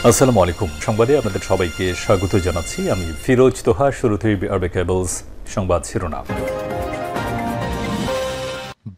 আসসালামু আলাইকুম। সংবাদে আপনাদের সবাইকে স্বাগত জানাচ্ছি। আমি ফিরোজ তোহা। শুরুতেই আরবে কেবলস সংবাদ শিরোনাম।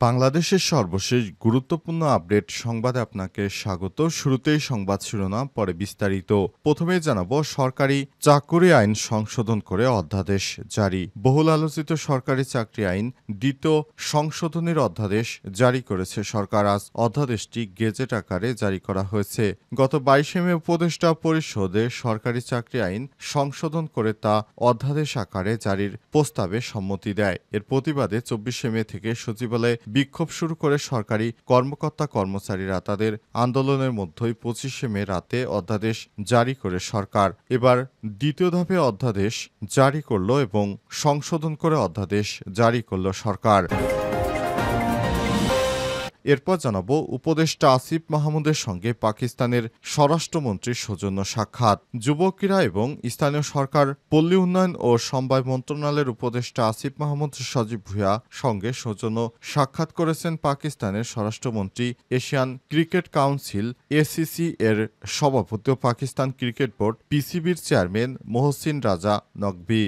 বাংলাদেশের সর্বশেষ গুরুত্বপূর্ণ আপডেট সংবাদে আপনাকে স্বাগত। শুরুতেই সংবাদ শিরোনাম, পরে বিস্তারিত। প্রথমে জানাবো, সরকারি চাকরি আইন সংশোধন করে অধ্যাদেশ জারি। বহুল আলোচিত সরকারি চাকরি আইন দ্বিতীয় সংশোধনীর অধ্যাদেশ জারি করেছে সরকার। আজ অধ্যাদেশটি গেজেট আকারে জারি করা হয়েছে। গত 22 মে উপদেষ্টা পরিষদে সরকারি চাকরি আইন সংশোধন করে তা অধ্যাদেশ আকারে জারির প্রস্তাবে সম্মতি দেয়। এর প্রতিবাদে 24 মে থেকে সচিবালয়ে বিক্ষোভ শুরু করে সরকারি কর্মকর্তা কর্মচারীরা। তাদের আন্দোলনের মধ্যেই 25 মে রাতে অধ্যাদেশ জারি করে সরকার। এবার দ্বিতীয় ধাপে অধ্যাদেশ জারি করল এবং সংশোধন করে অধ্যাদেশ জারি করল সরকার। এরপর জানাবো, উপদেষ্টা আসিফ মাহমুদের সঙ্গে পাকিস্তানের স্বরাষ্ট্রমন্ত্রীর সৌজন্য সাক্ষাৎ। যুব ক্রীড়া এবং স্থানীয় সরকার, পল্লী উন্নয়ন ও সমবায় মন্ত্রণালয়ের উপদেষ্টা আসিফ মাহমুদ সজীব ভুঁইয়া সঙ্গে সৌজন্য সাক্ষাৎ করেছেন পাকিস্তানের স্বরাষ্ট্রমন্ত্রী। এশিয়ান ক্রিকেট কাউন্সিল এসিসি এর সভাপতি ও পাকিস্তান ক্রিকেট বোর্ড পিসিবির চেয়ারম্যান মোহসিন রাজা নকভি।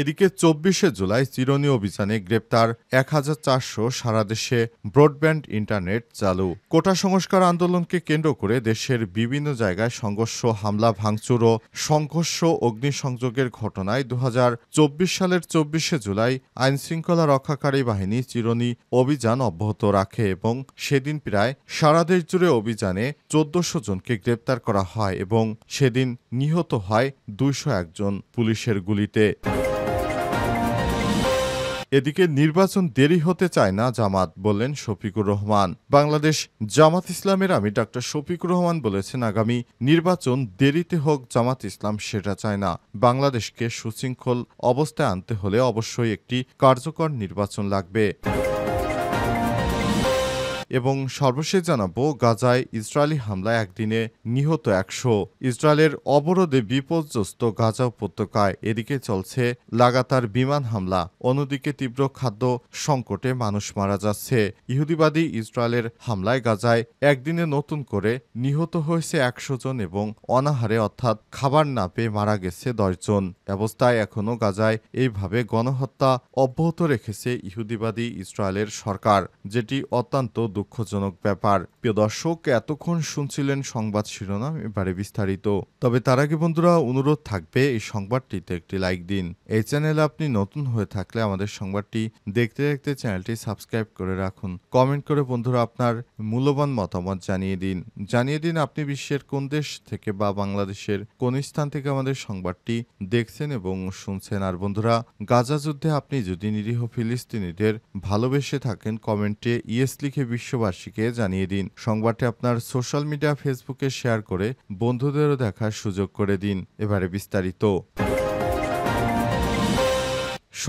এদিকে 24 জুলাই চিরুনি অভিযানে গ্রেপ্তার 1400। সারা দেশে ব্রডব্যান্ড ইন্টারনেট চালু। কোটা সংস্কার আন্দোলনকে কেন্দ্র করে দেশের বিভিন্ন জায়গায় সংঘর্ষ, হামলা, ভাঙচুর ও সংঘর্ষ, অগ্নিসংযোগের ঘটনায় 2024 সালের 24 জুলাই আইনশৃঙ্খলা রক্ষাকারী বাহিনী চিরুনি অভিযান অব্যাহত রাখে এবং সেদিন প্রায় সারা দেশ জুড়ে অভিযানে 1400 জনকে গ্রেপ্তার করা হয় এবং সেদিন নিহত হয় 201 জন পুলিশের গুলিতে। এদিকে নির্বাচন দেরি হতে চায় না জামাত, বললেন শফিকুর রহমান। বাংলাদেশ জামাত ইসলামের আমির ডা. শফিকুর রহমান বলেছেন, আগামী নির্বাচন দেরিতে হোক, জামাত ইসলাম সেটা চায় না। বাংলাদেশকে সুশৃঙ্খল অবস্থায় আনতে হলে অবশ্যই একটি কার্যকর নির্বাচন লাগবে। এবং সর্বশেষ জানাবো, গাজায় ইসরায়েলি হামলায় একদিনে নিহত 100। ইসরায়েলের অবরোধে বিপর্যস্ত গাজা উপত্যকায়। এদিকে চলছে লাগাতার বিমান হামলা, অন্যদিকে তীব্র খাদ্য সংকটে মানুষ মারা যাচ্ছে। ইহুদিবাদী ইসরায়েলের হামলায় গাজায় একদিনে নতুন করে নিহত হয়েছে 100 জন এবং অনাহারে অর্থাৎ খাবার না পেয়ে মারা গেছে 10 জন। অবস্থায় এখনও গাজায় এইভাবে গণহত্যা অব্যাহত রেখেছে ইহুদিবাদী ইসরায়েলের সরকার, যেটি অত্যন্ত দুঃখজনক ব্যাপার। প্রিয় দর্শক, এতক্ষণ শুনছিলেন সংবাদ শিরোনাম, এবারে বিস্তারিত। তবে তার আগে বন্ধুরা, অনুরোধ থাকবে এই সংবাদটিতে একটি লাইক দিন। এই চ্যানেলে আপনি নতুন হয়ে থাকলে আমাদের সংবাদটি দেখতে দেখতে চ্যানেলটি সাবস্ক্রাইব করে রাখুন। কমেন্ট করে বন্ধুরা আপনার মূল্যবান মতামত জানিয়ে দিন আপনি বিশ্বের কোন দেশ থেকে বা বাংলাদেশের কোন স্থান থেকে আমাদের সংবাদটি দেখছেন এবং শুনছেন। আর বন্ধুরা, গাজা যুদ্ধে আপনি যদি নিরীহ ফিলিস্তিনিদের ভালোবেসে থাকেন, কমেন্টে ইয়েস লিখে বিশ্ববাসীকে জানিয়ে দিন। সংবাদটি আপনার সোশ্যাল মিডিয়া ফেসবুকে শেয়ার করে বন্ধুদেরও দেখার সুযোগ করে দিন। এবারে বিস্তারিত।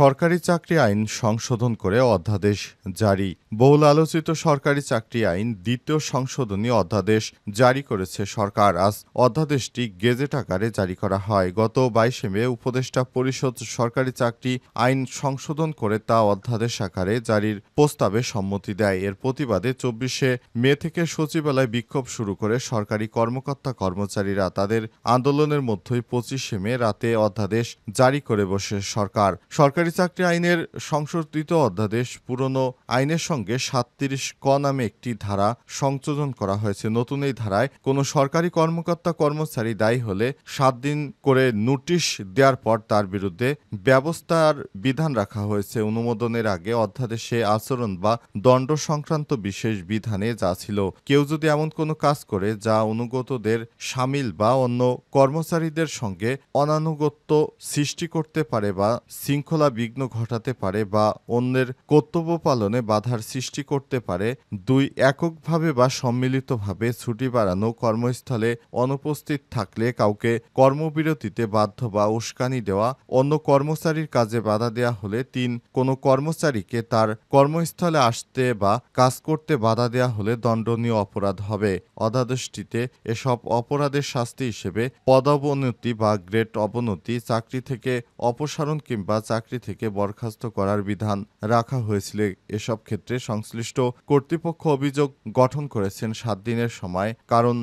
সরকারি চাকরি আইন সংশোধন করে অধ্যাদেশ জারি। বহুল আলোচিত সরকারি চাকরি আইন দ্বিতীয় সংশোধনী অধ্যাদেশ জারি করেছে সরকার। আজ অধ্যাদেশটি গেজেট আকারে জারি করা হয়। গত 22 মে উপদেষ্টা পরিষদ সরকারি চাকরি আইন সংশোধন করে তা অধ্যাদেশ আকারে জারির প্রস্তাবে সম্মতি দেয়। এর প্রতিবাদে 24 মে থেকে সচিবালয়ে বিক্ষোভ শুরু করে সরকারি কর্মকর্তা কর্মচারীরা। তাদের আন্দোলনের মধ্যেই 25 মে রাতে অধ্যাদেশ জারি করে বসে সরকার। সরকারি চাকরি আইনের সংশোধিত অধ্যাদেশ পুরনো আইনের সঙ্গে 37 ক নামে একটি ধারা সংযোজন করা হয়েছে। নতুন এই ধারায় কোনো সরকারি কর্মকর্তা কর্মচারী দায়ী হলে 7 দিন করে নোটিশ দেওয়ার পর তার বিরুদ্ধে ব্যবস্থার বিধান রাখা হয়েছে। অনুমোদনের আগে অধ্যাদেশে আচরণ বা দণ্ড সংক্রান্ত বিশেষ বিধানে যা ছিল, কেউ যদি এমন কোনো কাজ করে যা অনুগতদের সামিল বা অন্য কর্মচারীদের সঙ্গে অনানুগত্য সৃষ্টি করতে পারে বা শৃঙ্খলা বিঘ্ন ঘটাতে পারে বা অন্যের কর্তব্য পালনে বাধার সৃষ্টি করতে পারে, 2 এককভাবে বা সম্মিলিতভাবে ছুটি বাড়ানো, কর্মস্থলে অনুপস্থিত থাকলে কাউকে কর্মবিরতিতে বাধ্য বা উস্কানি দেওয়া, অন্য কর্মচারীর কাজে বাধা দেওয়া হলে, 3 কোনো কর্মচারীকে তার কর্মস্থলে আসতে বা কাজ করতে বাধা দেওয়া হলে দণ্ডনীয় অপরাধ হবে। অধ্যাদেশটিতে এসব অপরাধের শাস্তি হিসেবে পদোন্নতি বা গ্রেড অবনতি, চাকরি থেকে অপসারণ কিংবা চাকরি চাকরি থেকে বরখাস্ত করার বিধান রাখা হয়েছিল। এসব ক্ষেত্রে সংশ্লিষ্ট কর্তৃপক্ষ অভিযোগ গঠন করেছেন 7 দিনের সময় কারণ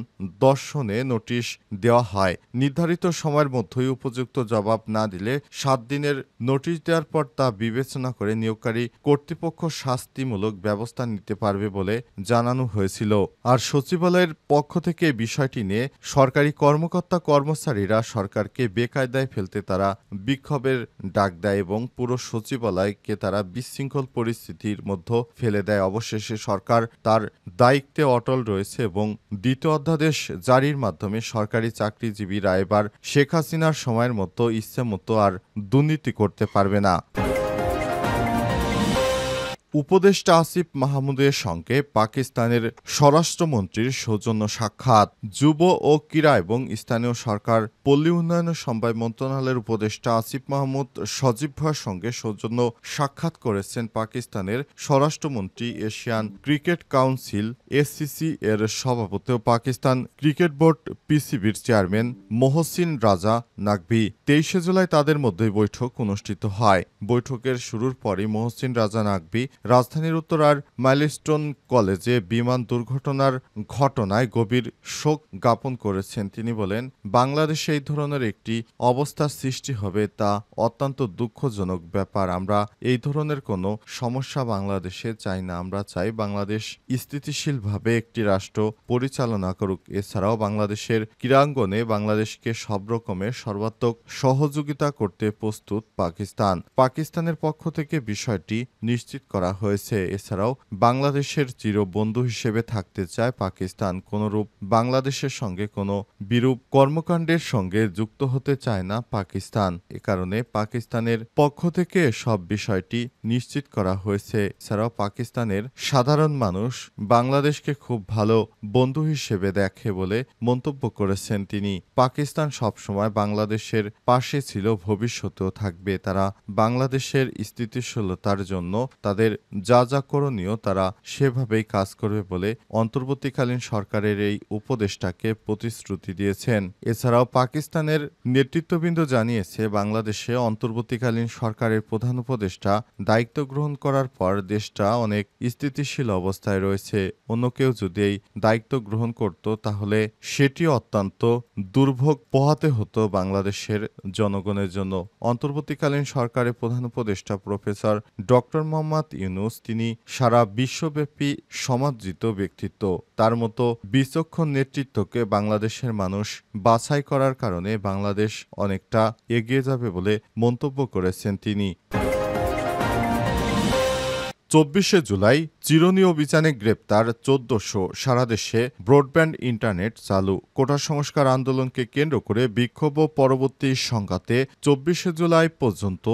দর্শনে নোটিশ দেওয়া হয়। নির্ধারিত সময়ের মধ্যেই উপযুক্ত জবাব না দিলে 7 দিনের নোটিশ দেওয়ার পর তা বিবেচনা করে নিয়োগকারী কর্তৃপক্ষ শাস্তিমূলক ব্যবস্থা নিতে পারবে বলে জানানো হয়েছিল। আর সচিবালয়ের পক্ষ থেকে বিষয়টি নিয়ে সরকারি কর্মকর্তা কর্মচারীরা সরকারকে বেকায়দায় ফেলতে তারা বিক্ষোভের ডাক দেয় এবং পুরো সচিবালয়কে তারা বিশৃঙ্খল পরিস্থিতির মধ্যে ফেলে দেয়। অবশেষে সরকার তার দায়িত্বে অটল রয়েছে এবং দ্বিতীয় অধ্যাদেশ জারির মাধ্যমে সরকারি চাকরিজীবীরা এবার শেখ হাসিনার সময়ের মতো ইচ্ছেমতো আর দুর্নীতি করতে পারবে না। উপদেষ্টা আসিফ মাহমুদের সঙ্গে পাকিস্তানের স্বরাষ্ট্রমন্ত্রীর সৌজন্য সাক্ষাৎ। যুব ও ক্রীড়া এবং স্থানীয় সরকার পল্লী উন্নয়ন সমবায় মন্ত্রণালয়ের উপদেষ্টা আসিফ মাহমুদ সজীব ভুঁইয়ার সঙ্গে সৌজন্য সাক্ষাৎ করেছেন পাকিস্তানের স্বরাষ্ট্রমন্ত্রী। এশিয়ান ক্রিকেট কাউন্সিল এসসিসি এর সভাপতি ও পাকিস্তান ক্রিকেট বোর্ড পিসিবির চেয়ারম্যান মোহসিন রাজা নাকভি। 23 জুলাই তাদের মধ্যে বৈঠক অনুষ্ঠিত হয়। বৈঠকের শুরুর পরই মোহসিন রাজা নাকভি রাজধানীর উত্তরার মাইলস্টোন কলেজে বিমান দুর্ঘটনার ঘটনায় গভীর শোক জ্ঞাপন করেছেন। তিনি বলেন, বাংলাদেশে এই ধরনের একটি অবস্থার সৃষ্টি হবে তা অত্যন্ত দুঃখজনক ব্যাপার। আমরা এই ধরনের কোনো সমস্যা বাংলাদেশে চাই না। আমরা চাই বাংলাদেশ স্থিতিশীলভাবে একটি রাষ্ট্র পরিচালনা করুক। এছাড়াও বাংলাদেশের ক্রীড়াঙ্গনে বাংলাদেশকে সব রকমের সর্বাত্মক সহযোগিতা করতে প্রস্তুত পাকিস্তানের পক্ষ থেকে বিষয়টি নিশ্চিত করা হয়েছে। এছাড়াও বাংলাদেশের চিরবন্ধু হিসেবে থাকতে চায় পাকিস্তান। কোনরূপ বাংলাদেশের সঙ্গে কোনো বিরূপ কর্মকাণ্ডের সঙ্গে যুক্ত হতে চায় না পাকিস্তান। এ কারণে পাকিস্তানের পক্ষ থেকে সব বিষয়টি নিশ্চিত করা হয়েছে। এছাড়াও পাকিস্তানের সাধারণ মানুষ বাংলাদেশকে খুব ভালো বন্ধু হিসেবে দেখে বলে মন্তব্য করেছেন তিনি। পাকিস্তান সবসময় বাংলাদেশের পাশে ছিল, ভবিষ্যতেও থাকবে। তারা বাংলাদেশের স্থিতিশীলতার জন্য তাদের যা যা করণীয় তারা সেভাবেই কাজ করবে বলে অন্তর্বর্তীকালীন সরকারের এই উপদেষ্টাকে প্রতিশ্রুতি দিয়েছেন। এছাড়াও পাকিস্তানের নেতৃত্ববৃন্দ জানিয়েছে, বাংলাদেশে অন্তর্বর্তীকালীন সরকারের প্রধান উপদেষ্টা দায়িত্ব গ্রহণ করার পর দেশটা অনেক স্থিতিশীল অবস্থায় রয়েছে। অন্য কেউ যদি এই দায়িত্ব গ্রহণ করত তাহলে সেটি অত্যন্ত দুর্ভোগ পোহাতে হতো বাংলাদেশের জনগণের জন্য। অন্তর্বর্তীকালীন সরকারের প্রধান উপদেষ্টা প্রফেসর ডক্টর মোহাম্মদ ইউনূস, তিনি সারা বিশ্বব্যাপী সমাদৃত ব্যক্তিত্ব। তার মতো বিচক্ষণ নেতৃত্বকে বাংলাদেশের মানুষ বাছাই করার কারণে বাংলাদেশ অনেকটা এগিয়ে যাবে বলে মন্তব্য করেছেন তিনি। 24 জুলাই চিরুনি অভিযানে গ্রেপ্তার 1400। সারা দেশে ব্রডব্যান্ড ইন্টারনেট চালু। কোটা সংস্কার আন্দোলনকে কেন্দ্র করে বিক্ষোভ পরবর্তী সংঘাতে 24 জুলাই পর্যন্ত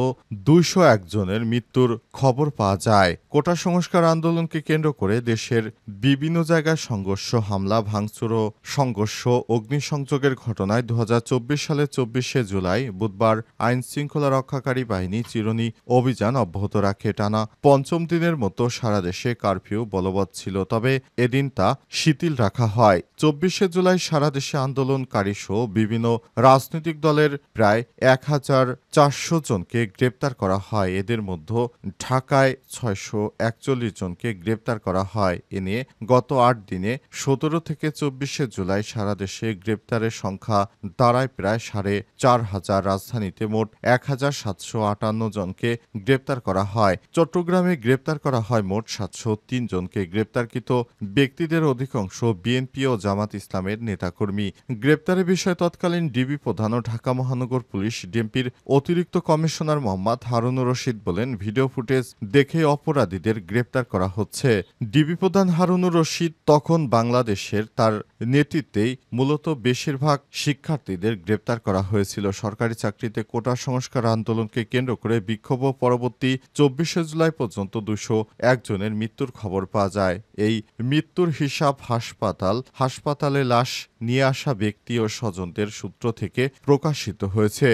201 জনের মৃত্যুর খবর পাওয়া যায়। কোটা সংস্কার আন্দোলনকে কেন্দ্র করে দেশের বিভিন্ন জায়গায় সংঘর্ষ, হামলা, ভাঙচুর ও সংঘর্ষ, অগ্নিসংযোগের ঘটনায় 2024 সালের 24 জুলাই বুধবার আইন শৃঙ্খলা রক্ষাকারী বাহিনী চিরুনি অভিযান অব্যাহত রাখে। টানা পঞ্চম দিনের মতো সারা দেশে কারফিউ বলবৎ ছিল, তবে এদিন তা শিথিল রাখা হয়। 24 জুলাই সারা দেশে আন্দোলনকারী সহ বিভিন্ন রাজনৈতিক দলের প্রায় 1400 জনকে গ্রেপ্তার করা হয়। এদের মধ্যে ঢাকায় 641 জনকে গ্রেপ্তার করা হয়। এ নিয়ে গত 8 দিনে 17 থেকে 24 জুলাই সারা দেশে গ্রেপ্তারের সংখ্যা দাঁড়ায় প্রায় 4500। রাজধানীতে মোট 1758 জনকে গ্রেপ্তার করা হয়। চট্টগ্রামে গ্রেপ্তার করা হয় মোট 703 জনকে। গ্রেপ্তারকৃত ব্যক্তিদের অধিকাংশ বিএনপি ও জামাত ইসলামের নেতাকর্মী। গ্রেপ্তারের বিষয়ে তৎকালীন ডিবি প্রধান ও ঢাকা মহানগর পুলিশ ডিএমপির অতিরিক্ত কমিশনার মোহাম্মদ হারুনুর রশিদ বলেন, ভিডিও ফুটেজ দেখে অপরাধীদের গ্রেপ্তার করা হচ্ছে। ডিবি প্রধান হারুনুর রশিদ তখন বাংলাদেশের তার নেতৃত্বেই মূলত বেশিরভাগ শিক্ষার্থীদের গ্রেপ্তার করা হয়েছিল। সরকারি চাকরিতে কোটা সংস্কার আন্দোলনকে কেন্দ্র করে বিক্ষোভ পরবর্তী 24 জুলাই পর্যন্ত 201 জনের মৃত্যুর খবর পাওয়া যায়। এই মৃত্যুর হিসাব হাসপাতালে লাশ নিয়ে আসা ব্যক্তি ও স্বজনদের সূত্র থেকে প্রকাশিত হয়েছে।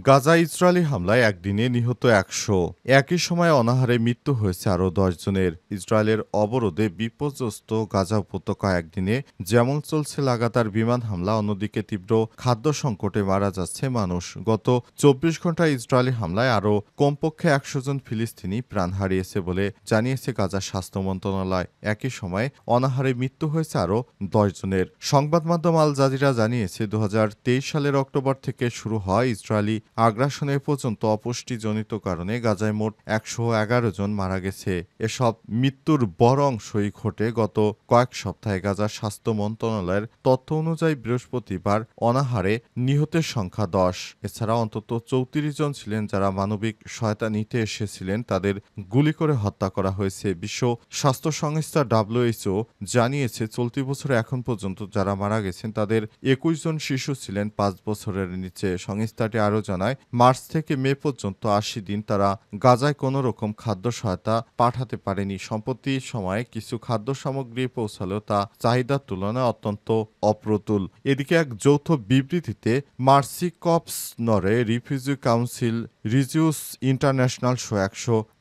গাজায় ইসরায়েলি হামলায় একদিনে নিহত ১০০। একই সময়ে অনাহারে মৃত্যু হয়েছে আরও ১০ জনের। ইসরায়েলের অবরোধে বিপর্যস্ত গাজা উপত্যকা একদিনে যেমন চলছে লাগাতার বিমান হামলা, অন্যদিকে তীব্র খাদ্য সংকটে মারা যাচ্ছে মানুষ। গত ২৪ ঘন্টায় ইসরায়েলি হামলায় আরও কমপক্ষে ১০০ জন ফিলিস্তিনি প্রাণ হারিয়েছে বলে জানিয়েছে গাজার স্বাস্থ্য মন্ত্রণালয়। একই সময়ে অনাহারে মৃত্যু হয়েছে আরও ১০ জনের। সংবাদ মাধ্যম আল জাজিরা জানিয়েছে ২০২৩ সালের অক্টোবর থেকে শুরু হয় ইসরায়েলি আগ্রাসনে পর্যন্ত অপুষ্টিজনিত কারণে গাজায় মোট ১১১ জন মারা গেছে। এসব মৃত্যুর বড় অংশই ঘটে গত কয়েক সপ্তাহে। গাজার স্বাস্থ্য মন্ত্রণালয়ের তথ্য অনুযায়ী বৃহস্পতিবার অনাহারে নিহতের সংখ্যা ১০। এছাড়া অন্তত ৩৪ জন ছিলেন যারা মানবিক সহায়তা নিতে এসেছিলেন, তাদের গুলি করে হত্যা করা হয়েছে। বিশ্ব স্বাস্থ্য সংস্থা WHO জানিয়েছে চলতি বছরে এখন পর্যন্ত যারা মারা গেছেন তাদের ২১ জন শিশু ছিলেন ৫ বছরের নিচে। সংস্থাটি আরও জানায়, মার্চ থেকে মে পর্যন্ত ৮০ দিন তারা গাজায় কোনো রকম খাদ্য সহায়তা পাঠাতে পারেনি। সম্প্রতি সময়ে কিছু খাদ্য সামগ্রী পৌঁছালেও তা চাহিদার তুলনায় অত্যন্ত অপ্রতুল। এদিকে এক যৌথ বিবৃতিতে মার্সি কপস নরে, রিফিউজি কাউন্সিল, রিজিউস ইন্টারন্যাশনাল সহ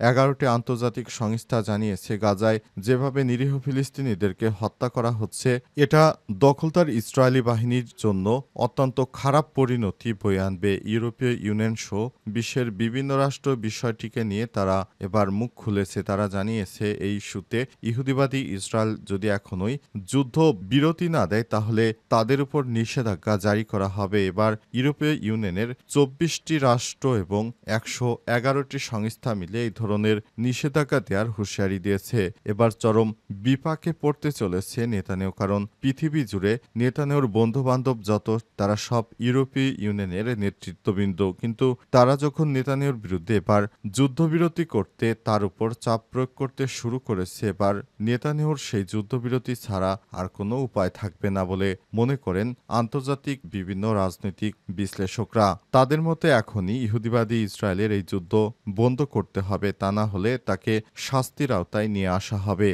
১১১টি আন্তর্জাতিক সংস্থা জানিয়েছে গাজায় যেভাবে নিরীহ ফিলিস্তিনিদেরকে হত্যা করা হচ্ছে এটা দখলদার ইসরায়েলি বাহিনীর জন্য অত্যন্ত খারাপ পরিণতি বয়ে আনবে। ইউরোপীয় ইউনিয়ন সহ বিশ্বের বিভিন্ন রাষ্ট্র বিষয়টিকে নিয়ে তারা এবার মুখ খুলেছে। তারা জানিয়েছে এই ইস্যুতে ইহুদিবাদী ইসরায়েল যদি এখনই যুদ্ধ বিরতি না দেয় তাহলে তাদের উপর নিষেধাজ্ঞা জারি করা হবে। এবার ইউরোপীয় ইউনিয়নের ২৪টি রাষ্ট্র এবং ১১১টি সংস্থা মিলে এই ধরনের নিষেধাজ্ঞা দেওয়ার হুঁশিয়ারি দিয়েছে। এবার চরম বিপাকে পড়তে চলেছে নেতানিয়াহু, কারণ পৃথিবী জুড়ে নেতানিয়াহুর বন্ধুবান্ধব যত তারা সব ইউরোপীয় ইউনিয়নের নেতৃত্ববৃন্দ। কিন্তু তারা যখন নেতানিয়াহুর বিরুদ্ধে এবার যুদ্ধবিরতি করতে তার উপর চাপ প্রয়োগ করতে শুরু করেছে, এবার নেতানিয়াহুর সেই যুদ্ধবিরতি ছাড়া আর কোনো উপায় থাকবে না বলে মনে করেন আন্তর্জাতিক বিভিন্ন রাজনৈতিক বিশ্লেষকরা। তাদের মতে এখনই ইহুদিবাদী ইসরায়েলের এই যুদ্ধ বন্ধ করতে হবে, তা না হলে তাকে শাস্তির আওতায় নিয়ে আসা হবে।